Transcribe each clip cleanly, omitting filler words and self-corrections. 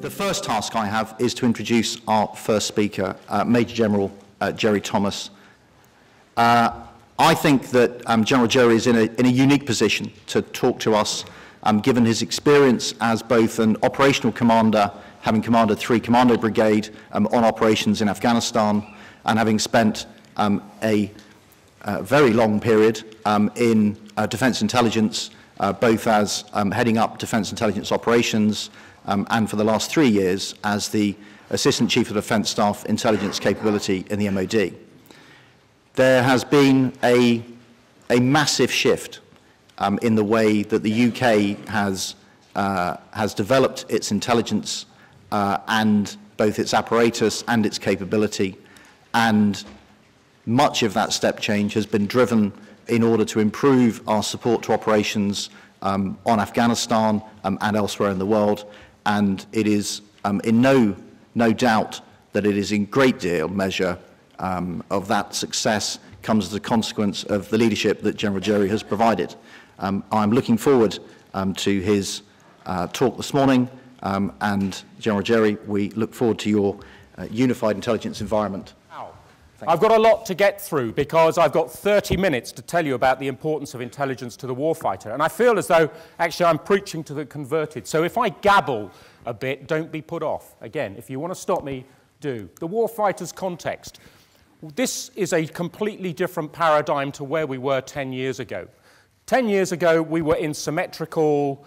The first task I have is to introduce our first speaker, Major General Jerry Thomas. I think that General Jerry is in a unique position to talk to us, given his experience as both an operational commander, having commanded 3 Commando Brigade on operations in Afghanistan, and having spent a very long period in Defence Intelligence, both as heading up Defence Intelligence operations and for the last 3 years as the Assistant Chief of Defence Staff Intelligence Capability in the MOD. There has been a massive shift in the way that the UK has developed its intelligence and both its apparatus and its capability, and much of that step change has been driven in order to improve our support to operations on Afghanistan and elsewhere in the world, and it is in no doubt that it is in great deal measure of that success comes as a consequence of the leadership that General Jerry has provided. I'm looking forward to his talk this morning, and General Jerry, we look forward to your unified intelligence environment. I've got a lot to get through because I've got 30 minutes to tell you about the importance of intelligence to the warfighter. And I feel as though actually I'm preaching to the converted. So if I gabble a bit, don't be put off. Again, if you want to stop me, do. The warfighter's context. This is a completely different paradigm to where we were 10 years ago. 10 years ago, we were in a symmetrical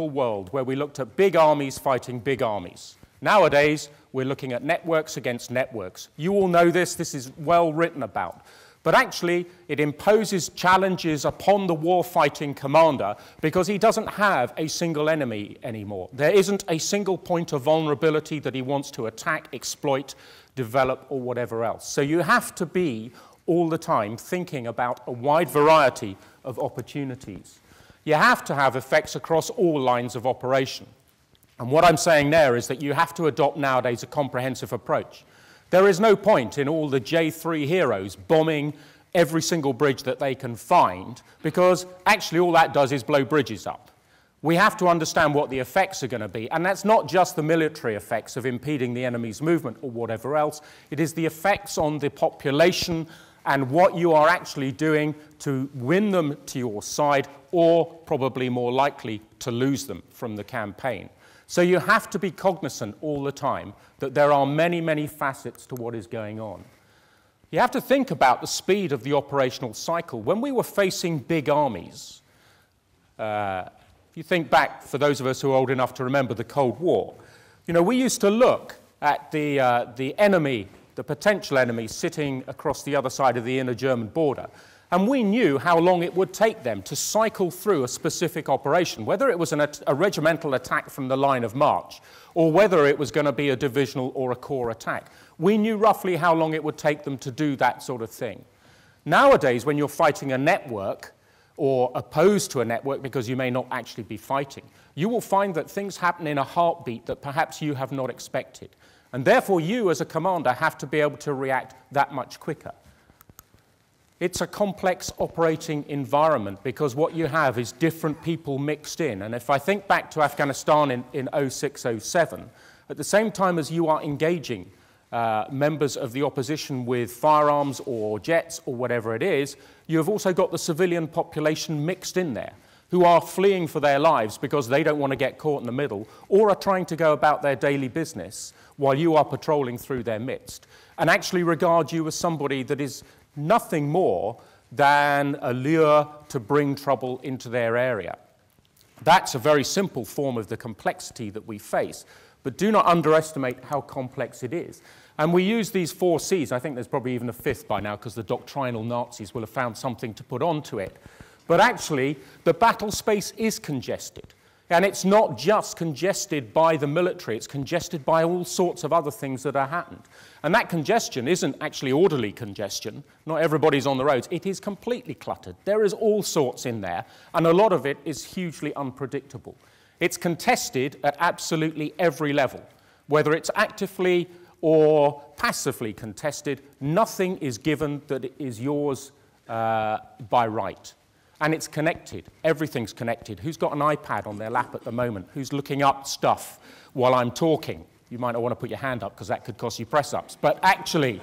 world where we looked at big armies fighting big armies. Nowadays, we're looking at networks against networks. You all know this. This is well written about. But actually, it imposes challenges upon the warfighting commander because he doesn't have a single enemy anymore. There isn't a single point of vulnerability that he wants to attack, exploit, develop, or whatever else. So you have to be all the time thinking about a wide variety of opportunities. You have to have effects across all lines of operation. And what I'm saying there is that you have to adopt nowadays a comprehensive approach. There is no point in all the J3 heroes bombing every single bridge that they can find, because actually all that does is blow bridges up. We have to understand what the effects are going to be, and that's not just the military effects of impeding the enemy's movement or whatever else. It is the effects on the population and what you are actually doing to win them to your side, or probably more likely to lose them from the campaign. So you have to be cognizant all the time that there are many, many facets to what is going on. You have to think about the speed of the operational cycle. When we were facing big armies, if you think back, for those of us who are old enough to remember the Cold War, you know, we used to look at the enemy, the potential enemy sitting across the other side of the inner German border, and we knew how long it would take them to cycle through a specific operation, whether it was a regimental attack from the line of march, or whether it was going to be a divisional or a corps attack. We knew roughly how long it would take them to do that sort of thing. Nowadays, when you're fighting a network, or opposed to a network because you may not actually be fighting, you will find that things happen in a heartbeat that perhaps you have not expected. And therefore, you as a commander have to be able to react that much quicker. It's a complex operating environment because what you have is different people mixed in. And if I think back to Afghanistan in 06-07, at the same time as you are engaging members of the opposition with firearms or jets or whatever it is, you have also got the civilian population mixed in there who are fleeing for their lives because they don't want to get caught in the middle, or are trying to go about their daily business while you are patrolling through their midst, and actually regard you as somebody that is nothing more than a lure to bring trouble into their area. That's a very simple form of the complexity that we face, but do not underestimate how complex it is. And we use these 4 Cs. I think there's probably even a 5th by now because the doctrinal Nazis will have found something to put onto it. But actually, the battle space is congested. And it's not just congested by the military, it's congested by all sorts of other things that are happened. And that congestion isn't actually orderly congestion. Not everybody's on the roads. It is completely cluttered. There is all sorts in there, and a lot of it is hugely unpredictable. It's contested at absolutely every level, whether it's actively or passively contested. Nothing is given that is yours by right. And it's connected. Everything's connected. Who's got an iPad on their lap at the moment? Who's looking up stuff while I'm talking? You might not want to put your hand up because that could cost you press-ups. But actually,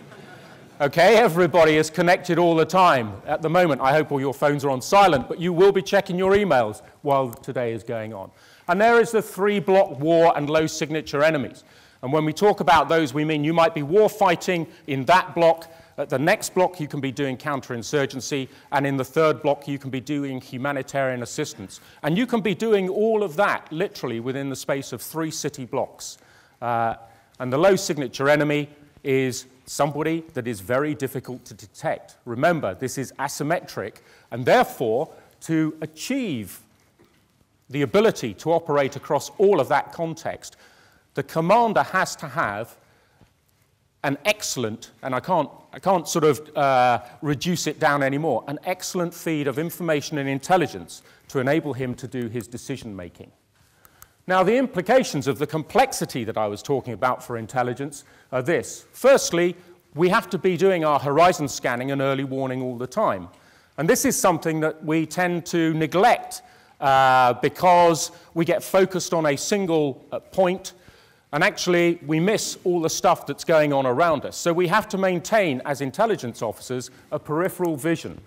okay, everybody is connected all the time. At the moment, I hope all your phones are on silent, but you will be checking your emails while today is going on. And there is the 3-block war and low-signature enemies. And when we talk about those, we mean you might be war fighting in that block. At the next block, you can be doing counterinsurgency, and in the third block, you can be doing humanitarian assistance. And you can be doing all of that, literally, within the space of 3 city blocks. And the low-signature enemy is somebody that is very difficult to detect. Remember, this is asymmetric, and therefore, to achieve the ability to operate across all of that context, the commander has to have an excellent, and I can't sort of reduce it down anymore, an excellent feed of information and intelligence to enable him to do his decision-making. Now, the implications of the complexity that I was talking about for intelligence are this. Firstly, we have to be doing our horizon scanning and early warning all the time. And this is something that we tend to neglect because we get focused on a single point, and actually, we miss all the stuff that's going on around us. So we have to maintain, as intelligence officers, a peripheral vision.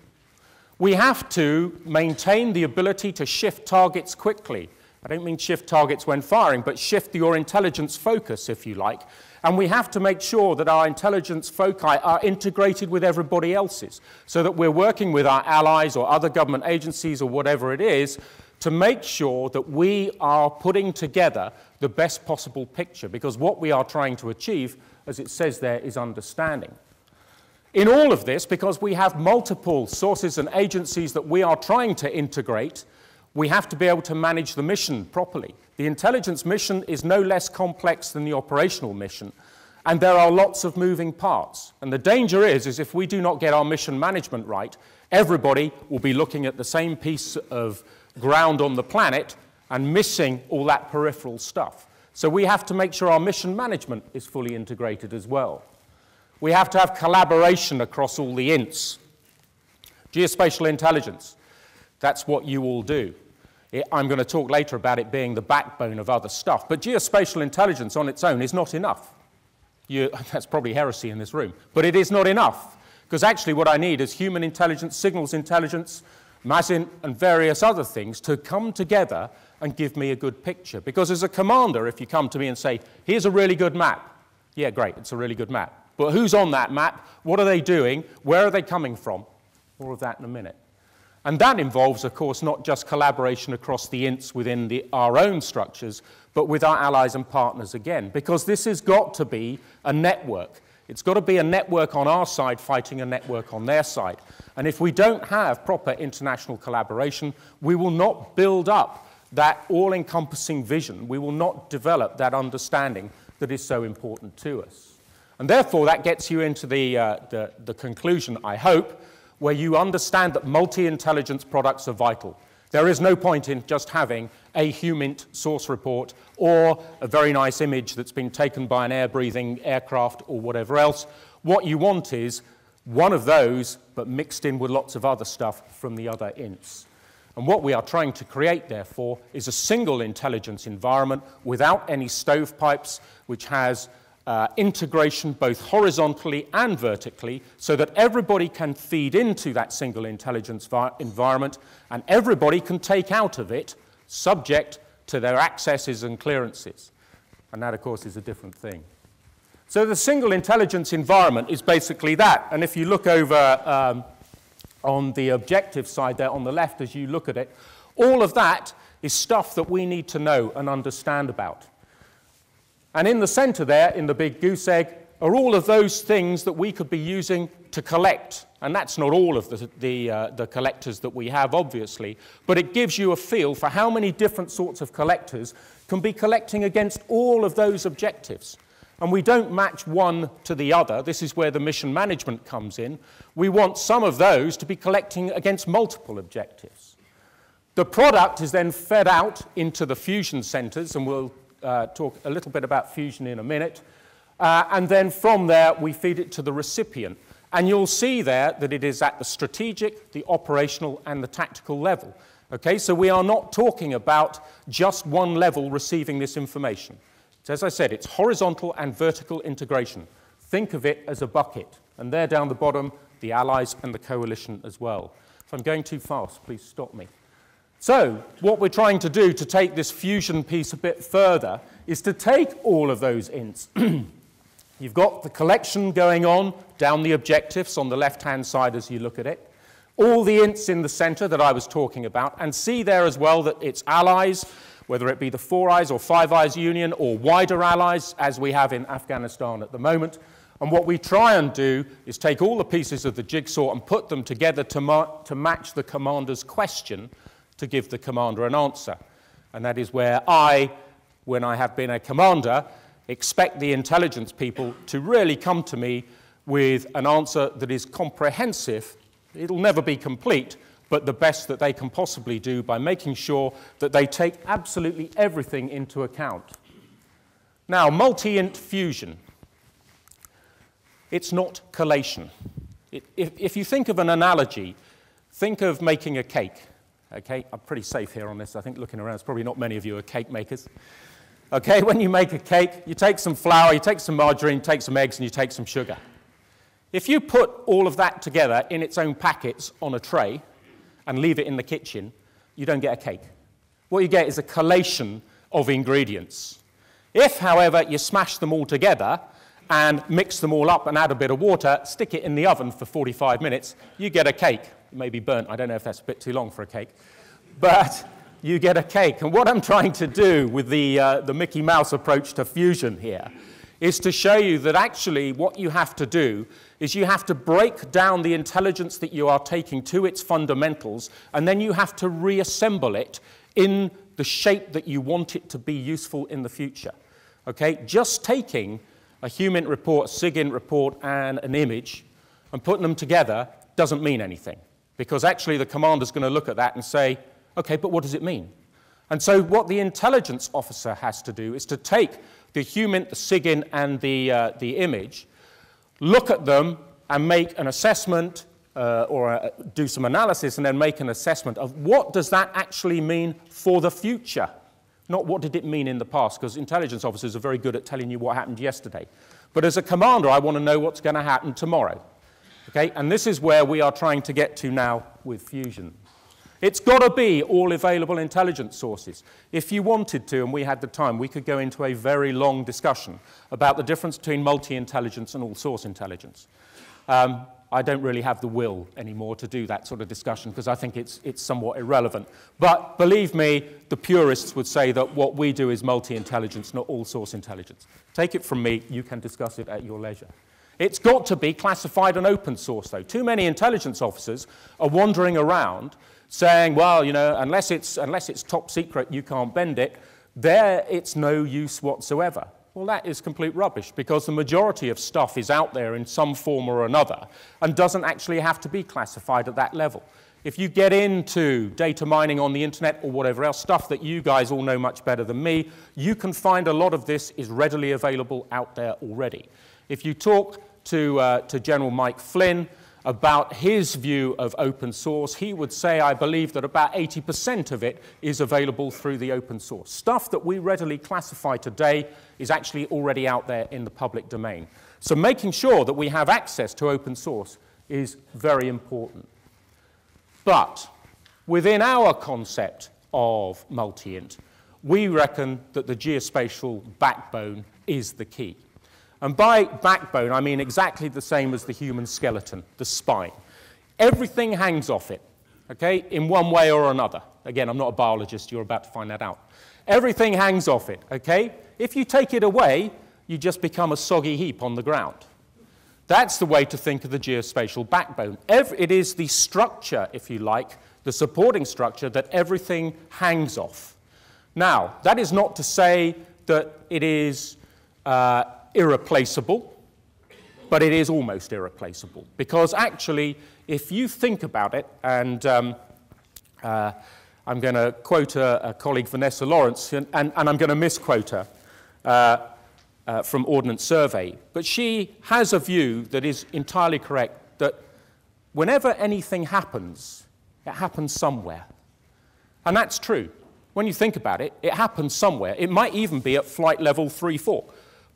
We have to maintain the ability to shift targets quickly. I don't mean shift targets when firing, but shift your intelligence focus, if you like. And we have to make sure that our intelligence foci are integrated with everybody else's, so that we're working with our allies or other government agencies or whatever it is to make sure that we are putting together the best possible picture, because what we are trying to achieve, as it says there, is understanding. In all of this, because we have multiple sources and agencies that we are trying to integrate, we have to be able to manage the mission properly. The intelligence mission is no less complex than the operational mission, and there are lots of moving parts. And the danger is if we do not get our mission management right, everybody will be looking at the same piece of ground on the planet and missing all that peripheral stuff. So we have to make sure our mission management is fully integrated as well. We have to have collaboration across all the INTs. Geospatial intelligence, that's what you all do. I'm going to talk later about it being the backbone of other stuff, but geospatial intelligence on its own is not enough. That's probably heresy in this room, but it is not enough, because actually what I need is human intelligence, signals intelligence, MASINT, and various other things to come together and give me a good picture. Because as a commander, if you come to me and say, here's a really good map, yeah, great, it's a really good map. But who's on that map? What are they doing? Where are they coming from? All of that in a minute. And that involves, of course, not just collaboration across the INTs within our own structures, but with our allies and partners again, because this has got to be a network. It's got to be a network on our side fighting a network on their side. And if we don't have proper international collaboration, we will not build up that all-encompassing vision. We will not develop that understanding that is so important to us. And therefore, that gets you into the conclusion, I hope, where you understand that multi-intelligence products are vital. There is no point in just having a HUMINT source report or a very nice image that's been taken by an air-breathing aircraft or whatever else. What you want is one of those, but mixed in with lots of other stuff from the other INTs. And what we are trying to create, therefore, is a single intelligence environment without any stovepipes, which has integration both horizontally and vertically, so that everybody can feed into that single intelligence environment and everybody can take out of it subject to their accesses and clearances. And that, of course, is a different thing. So the single intelligence environment is basically that. And if you look over on the objective side there on the left as you look at it, all of that is stuff that we need to know and understand about. And in the center there, in the big goose egg, are all of those things that we could be using to collect. And that's not all of the collectors that we have, obviously, but it gives you a feel for how many different sorts of collectors can be collecting against all of those objectives. And we don't match one to the other. This is where the mission management comes in. We want some of those to be collecting against multiple objectives. The product is then fed out into the fusion centers, and we'll talk a little bit about fusion in a minute. and then from there we feed it to the recipient. And you'll see there that it is at the strategic, the operational, and the tactical level. Okay, so we are not talking about just one level receiving this information. So as I said, it's horizontal and vertical integration. Think of it as a bucket. And there down the bottom, the allies and the coalition as well. If I'm going too fast, please stop me. So what we're trying to do to take this fusion piece a bit further is to take all of those ints. You've got the collection going on down the objectives on the left-hand side as you look at it. All the ints in the center that I was talking about, and see there as well that it's allies, whether it be the Four Eyes or Five Eyes Union or wider allies as we have in Afghanistan at the moment. And what we try and do is take all the pieces of the jigsaw and put them together to match the commander's question to give the commander an answer. And that is where I, when I have been a commander, expect the intelligence people to really come to me with an answer that is comprehensive. It'll never be complete, but the best that they can possibly do by making sure that they take absolutely everything into account. Now, multi-int fusion. It's not collation. If you think of an analogy, think of making a cake. Okay, I'm pretty safe here on this. I think looking around, there's probably not many of you are cake makers. Okay, when you make a cake, you take some flour, you take some margarine, you take some eggs, and you take some sugar. If you put all of that together in its own packets on a tray and leave it in the kitchen, you don't get a cake. What you get is a collation of ingredients. If, however, you smash them all together and mix them all up and add a bit of water, stick it in the oven for 45 minutes, you get a cake. It may be burnt. I don't know if that's a bit too long for a cake. But you get a cake. And what I'm trying to do with the Mickey Mouse approach to fusion here is to show you that actually what you have to do is you have to break down the intelligence that you are taking to its fundamentals, and then you have to reassemble it in the shape that you want it to be useful in the future. Okay? Just taking a HUMINT report, a SIGINT report, and an image and putting them together doesn't mean anything, because actually the commander's going to look at that and say, okay, but what does it mean? And so what the intelligence officer has to do is to take the HUMINT, the SIGINT, and the image, look at them and make an assessment or do some analysis and then make an assessment of what does that actually mean for the future. Not what did it mean in the past, because intelligence officers are very good at telling you what happened yesterday. But as a commander, I want to know what's going to happen tomorrow. Okay? And this is where we are trying to get to now with fusion. It's got to be all available intelligence sources. If you wanted to, and we had the time, we could go into a very long discussion about the difference between multi-intelligence and all-source intelligence. I don't really have the will anymore to do that sort of discussion because I think it's somewhat irrelevant. But believe me, the purists would say that what we do is multi-intelligence, not all-source intelligence. Take it from me, you can discuss it at your leisure. It's got to be classified and open source, though. Too many intelligence officers are wandering around saying, well, you know, unless it's top secret, you can't bend it. There, it's no use whatsoever. Well, that is complete rubbish, because the majority of stuff is out there in some form or another and doesn't actually have to be classified at that level. If you get into data mining on the internet or whatever else, stuff that you guys all know much better than me, you can find a lot of this is readily available out there already. If you talk to General Mike Flynn about his view of open source, he would say, I believe, that about 80% of it is available through the open source. Stuff that we readily classify today is actually already out there in the public domain. So making sure that we have access to open source is very important. But within our concept of multi-int, we reckon that the geospatial backbone is the key. And by backbone, I mean exactly the same as the human skeleton, the spine. Everything hangs off it, okay, in one way or another. Again, I'm not a biologist, you're about to find that out. Everything hangs off it, okay? If you take it away, you just become a soggy heap on the ground. That's the way to think of the geospatial backbone. It is the structure, if you like, the supporting structure that everything hangs off. Now, that is not to say that it is irreplaceable, but it is almost irreplaceable. Because actually, if you think about it, and I'm going to quote a colleague, Vanessa Lawrence, and I'm going to misquote her. from Ordnance Survey. But she has a view that is entirely correct, that whenever anything happens, it happens somewhere. And that's true. When you think about it, it happens somewhere. It might even be at flight level 3-4,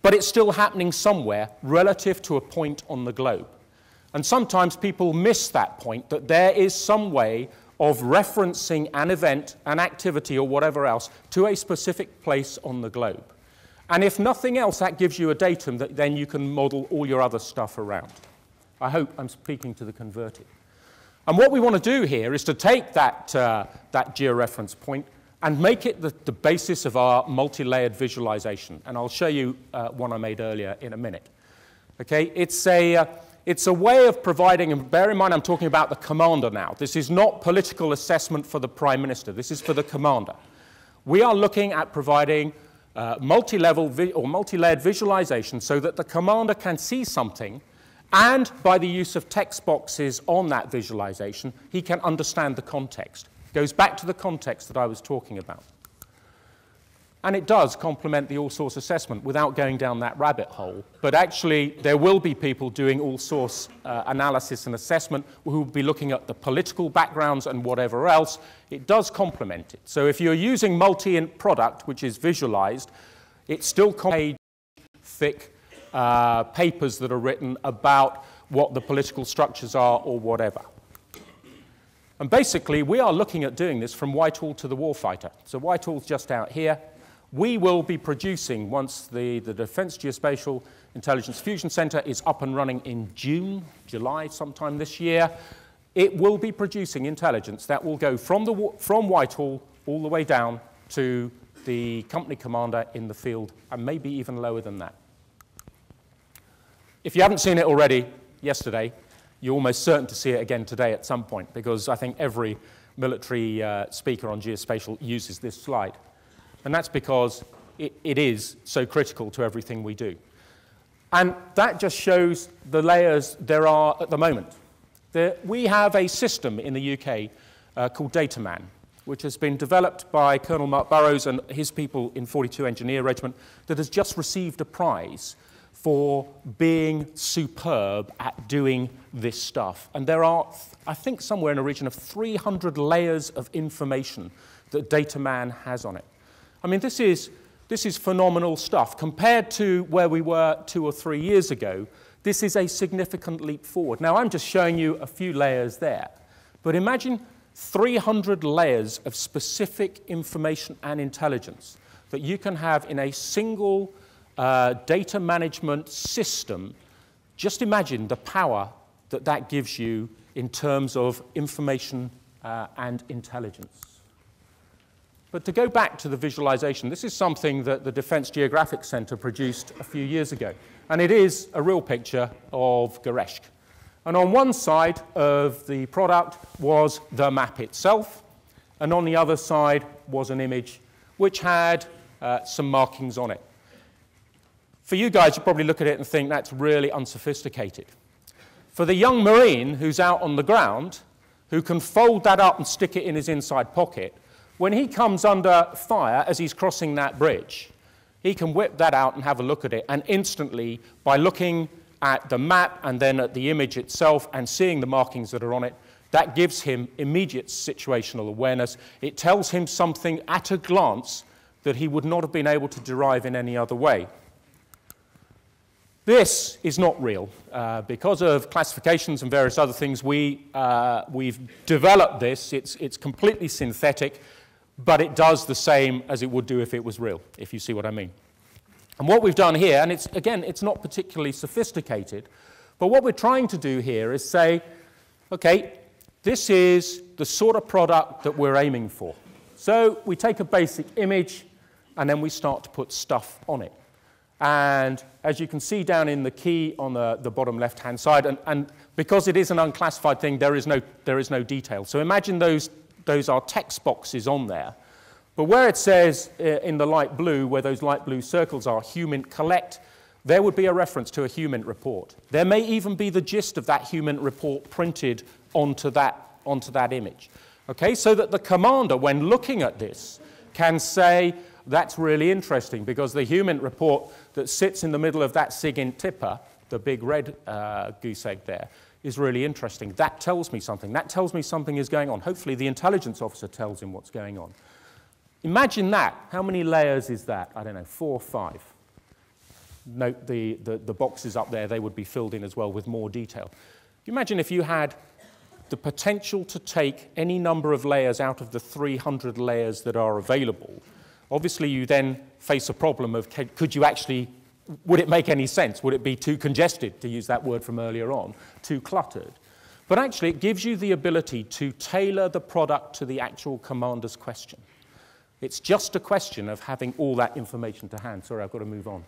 but it's still happening somewhere relative to a point on the globe. And sometimes people miss that point, that there is some way of referencing an event, an activity, or whatever else to a specific place on the globe. And if nothing else, that gives you a datum that then you can model all your other stuff around. I hope I'm speaking to the converted. And what we want to do here is to take that georeference point and make it the basis of our multi-layered visualization. And I'll show you one I made earlier in a minute. Okay, it's a way of providing, and bear in mind I'm talking about the commander now. This is not political assessment for the Prime Minister. This is for the commander. We are looking at providing multi-level or multi-layered visualization so that the commander can see something, and by the use of text boxes on that visualization, he can understand the context. It goes back to the context that I was talking about. And it does complement the all-source assessment without going down that rabbit hole. But actually, there will be people doing all-source analysis and assessment who will be looking at the political backgrounds and whatever else. It does complement it. So if you're using multi-int product, which is visualized, it's still page-thick papers that are written about what the political structures are or whatever. And basically, we are looking at doing this from Whitehall to the warfighter. So Whitehall's just out here. We will be producing, once the Defence Geospatial Intelligence Fusion Centre is up and running in June, July, sometime this year, it will be producing intelligence that will go from Whitehall all the way down to the company commander in the field, and maybe even lower than that. If you haven't seen it already yesterday, you're almost certain to see it again today at some point, because I think every military speaker on geospatial uses this slide. And that's because it is so critical to everything we do. And that just shows the layers there are at the moment. We have a system in the UK called DataMan, which has been developed by Colonel Mark Burrows and his people in 42 Engineer Regiment, that has just received a prize for being superb at doing this stuff. And there are, I think, somewhere in the region of 300 layers of information that DataMan has on it. I mean, this is phenomenal stuff. Compared to where we were 2 or 3 years ago, this is a significant leap forward. Now, I'm just showing you a few layers there. But imagine 300 layers of specific information and intelligence that you can have in a single data management system. Just imagine the power that that gives you in terms of information and intelligence. But to go back to the visualization, this is something that the Defence Geographic Centre produced a few years ago. And it is a real picture of Gereshk. And on one side of the product was the map itself, and on the other side was an image which had some markings on it. For you guys, you probably look at it and think that's really unsophisticated. For the young Marine who's out on the ground, who can fold that up and stick it in his inside pocket, when he comes under fire as he's crossing that bridge, he can whip that out and have a look at it, and instantly, by looking at the map and then at the image itself and seeing the markings that are on it, that gives him immediate situational awareness. It tells him something at a glance that he would not have been able to derive in any other way. This is not real. Because of classifications and various other things, we've developed this. It's completely synthetic, but it does the same as it would do if it was real, if you see what I mean. And what we've done here, and it's not particularly sophisticated, but what we're trying to do here is say, okay, this is the sort of product that we're aiming for. So we take a basic image, and then we start to put stuff on it. And as you can see down in the key on the bottom left-hand side, and because it is an unclassified thing, there is no detail. So imagine those are text boxes on there. But where it says in the light blue, where those light blue circles are, HUMINT collect, there would be a reference to a HUMINT report. There may even be the gist of that HUMINT report printed onto that image. Okay, so that the commander, when looking at this, can say, that's really interesting because the HUMINT report that sits in the middle of that SIGINT tipper, the big red goose egg there, is really interesting. That tells me something. That tells me something is going on. Hopefully the intelligence officer tells him what's going on. Imagine that. How many layers is that? I don't know, 4 or 5. Note the boxes up there, they would be filled in as well with more detail. You imagine if you had the potential to take any number of layers out of the 300 layers that are available. Obviously, you then face a problem of could you actually, would it make any sense? Would it be too congested, to use that word from earlier on, too cluttered? But actually, it gives you the ability to tailor the product to the actual commander's question. It's just a question of having all that information to hand. Sorry, I've got to move on.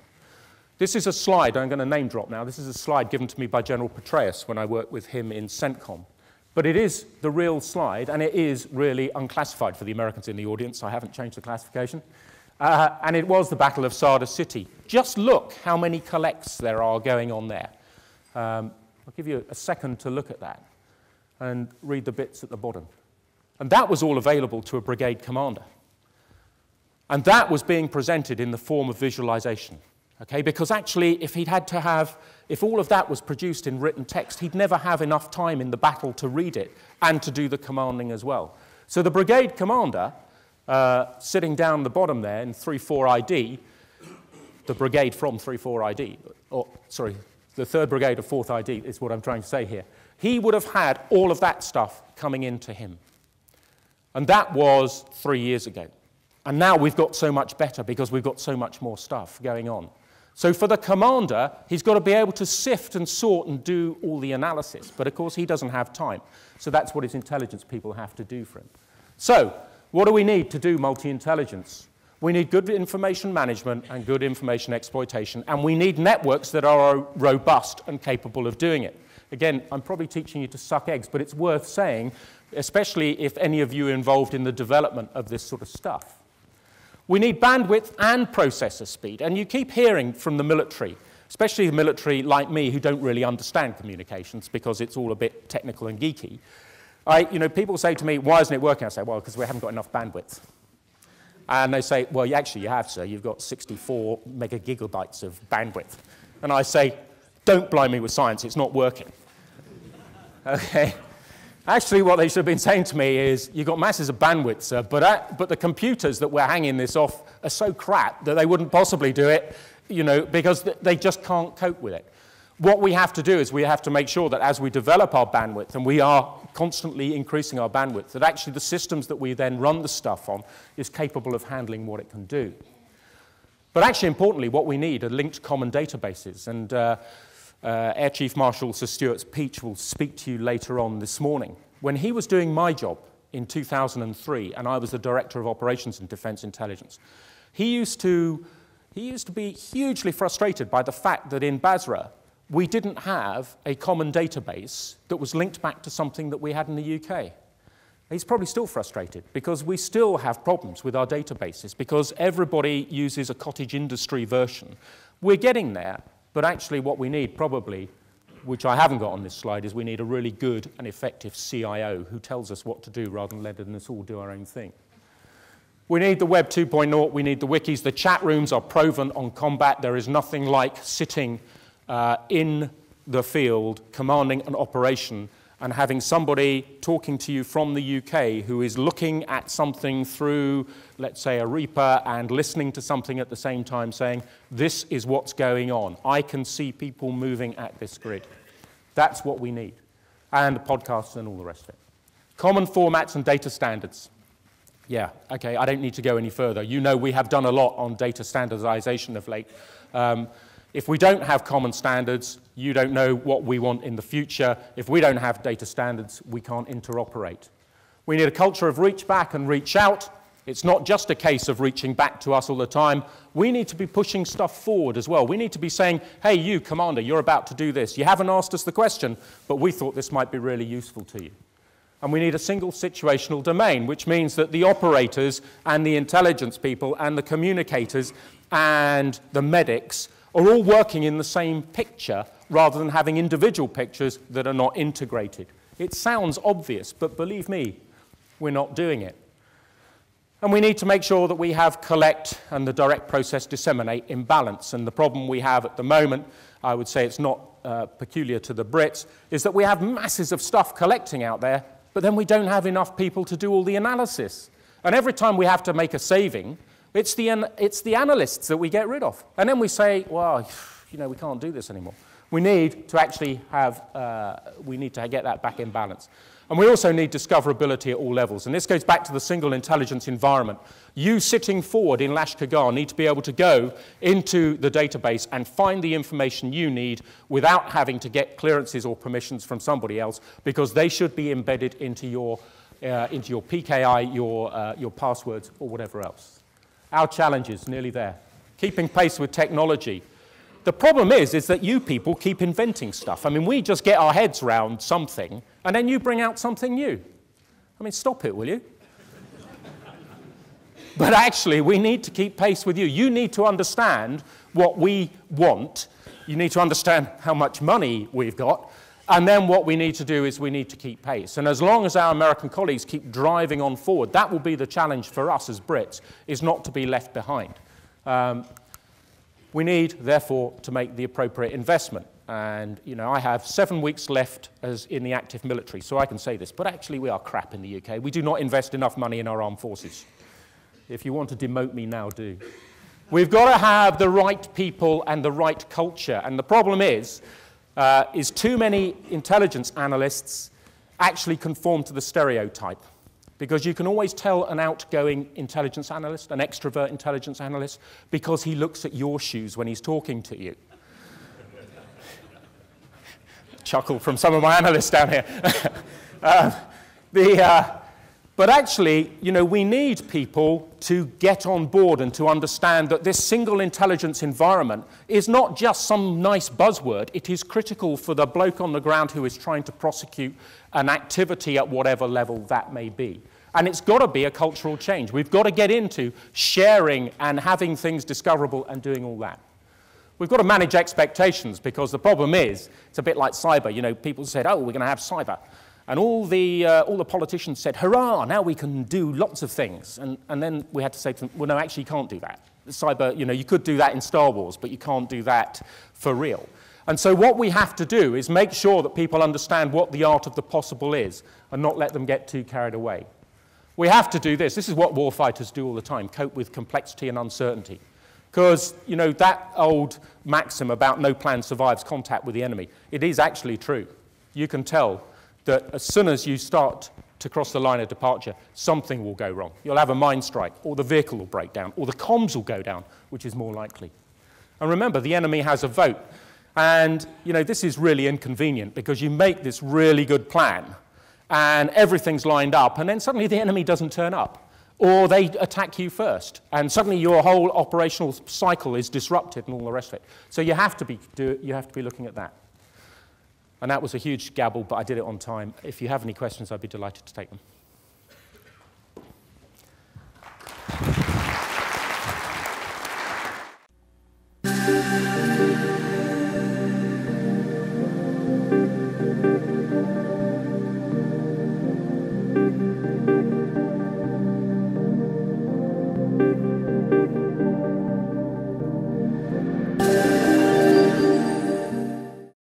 This is a slide, I'm going to name drop now. This is a slide given to me by General Petraeus when I worked with him in CENTCOM. But it is the real slide, and it is really unclassified for the Americans in the audience. I haven't changed the classification. And it was the Battle of Sada City. Just look how many collects there are going on there. I'll give you a second to look at that and read the bits at the bottom. And that was all available to a brigade commander. And that was being presented in the form of visualization. Okay, because actually, if all of that was produced in written text, he'd never have enough time in the battle to read it and to do the commanding as well. So the brigade commander, sitting down the bottom there in 34ID, the brigade from 34ID, or sorry, the 3rd Brigade of 4th ID is what I'm trying to say here, he would have had all of that stuff coming into him. And that was 3 years ago. And now we've got so much better because we've got so much more stuff going on. So for the commander, he's got to be able to sift and sort and do all the analysis. But of course, he doesn't have time. So that's what his intelligence people have to do for him. So what do we need to do multi-intelligence? We need good information management and good information exploitation. And we need networks that are robust and capable of doing it. Again, I'm probably teaching you to suck eggs, but it's worth saying, especially if any of you are involved in the development of this sort of stuff. We need bandwidth and processor speed, and you keep hearing from the military, especially the military like me who don't really understand communications because it's all a bit technical and geeky. People say to me, why isn't it working? I say, well, because we haven't got enough bandwidth. And they say, well, actually you have, sir. You've got 64 megagigabytes of bandwidth. And I say, don't blind me with science, it's not working. Okay. Actually, what they should have been saying to me is, you've got masses of bandwidth, sir, but the computers that we're hanging this off are so crap that they wouldn't possibly do it, because they just can't cope with it. What we have to do is we have to make sure that as we develop our bandwidth, and we are constantly increasing our bandwidth, that actually the systems that we then run the stuff on is capable of handling what it can do. But actually, importantly, what we need are linked common databases. And Air Chief Marshal Sir Stuart Peach will speak to you later on this morning. When he was doing my job in 2003, and I was the Director of Operations and Defence Intelligence, he used to be hugely frustrated by the fact that in Basra, we didn't have a common database that was linked back to something that we had in the UK. He's probably still frustrated because we still have problems with our databases because everybody uses a cottage industry version. We're getting there. But actually what we need probably, which I haven't got on this slide, is we need a really good and effective CIO who tells us what to do rather than letting us all do our own thing. We need the Web 2.0, we need the wikis. The chat rooms are proven on combat. There is nothing like sitting in the field, commanding an operation, and having somebody talking to you from the UK who is looking at something through, let's say, a Reaper and listening to something at the same time saying, this is what's going on. I can see people moving at this grid. That's what we need. And podcasts and all the rest of it. Common formats and data standards. Yeah, okay, I don't need to go any further. You know we have done a lot on data standardization of late. If we don't have common standards, you don't know what we want in the future. If we don't have data standards, we can't interoperate. We need a culture of reach back and reach out. It's not just a case of reaching back to us all the time. We need to be pushing stuff forward as well. We need to be saying, hey, you, Commander, you're about to do this. You haven't asked us the question, but we thought this might be really useful to you. And we need a single situational domain, which means that the operators and the intelligence people and the communicators and the medics are all working in the same picture rather than having individual pictures that are not integrated. It sounds obvious, but believe me, we're not doing it. And we need to make sure that we have collect and the direct process disseminate in balance. And the problem we have at the moment, I would say it's not peculiar to the Brits, is that we have masses of stuff collecting out there, but then we don't have enough people to do all the analysis. And every time we have to make a saving, it's the analysts that we get rid of. And then we say, well, you know, we can't do this anymore. We need to actually have, we need to get that back in balance. And we also need discoverability at all levels. And this goes back to the single intelligence environment. You sitting forward in Lashkar need to be able to go into the database and find the information you need without having to get clearances or permissions from somebody else, because they should be embedded into your PKI, your passwords, or whatever else. Our challenge is nearly there. Keeping pace with technology. The problem is that you people keep inventing stuff. I mean, we just get our heads around something, and then you bring out something new. I mean, stop it, will you? But actually, we need to keep pace with you. You need to understand what we want. You need to understand how much money we've got. And then what we need to do is we need to keep pace. And as long as our American colleagues keep driving on forward, that will be the challenge for us as Brits, is not to be left behind. We need, therefore, to make the appropriate investment. And, you know, I have 7 weeks left as in the active military, so I can say this. But actually, we are crap in the UK. We do not invest enough money in our armed forces. If you want to demote me now, do. We've got to have the right people and the right culture. And the problem is too many intelligence analysts actually conform to the stereotype. Because you can always tell an outgoing intelligence analyst, an extrovert intelligence analyst, because he looks at your shoes when he's talking to you. Chuckle from some of my analysts down here. But actually, you know, we need people to get on board and to understand that this single intelligence environment is not just some nice buzzword. It is critical for the bloke on the ground who is trying to prosecute an activity at whatever level that may be. And it's got to be a cultural change. We've got to get into sharing and having things discoverable and doing all that. We've got to manage expectations, because the problem is, it's a bit like cyber. You know, people said, oh, we're going to have cyber. And all the politicians said, hurrah, now we can do lots of things. And then we had to say to them, well, no, actually you can't do that. Cyber, you know, you could do that in Star Wars, but you can't do that for real. And so what we have to do is make sure that people understand what the art of the possible is and not let them get too carried away. We have to do this. This is what warfighters do all the time, cope with complexity and uncertainty. Because, you know, that old maxim about no plan survives contact with the enemy, it is actually true. You can tell that as soon as you start to cross the line of departure, something will go wrong. You'll have a mine strike, or the vehicle will break down, or the comms will go down, which is more likely. And remember, the enemy has a vote. And, you know, this is really inconvenient, because you make this really good plan, and everything's lined up, and then suddenly the enemy doesn't turn up, or they attack you first, and suddenly your whole operational cycle is disrupted and all the rest of it. So you have to be looking at that. And that was a huge gabble, but I did it on time. If you have any questions, I'd be delighted to take them.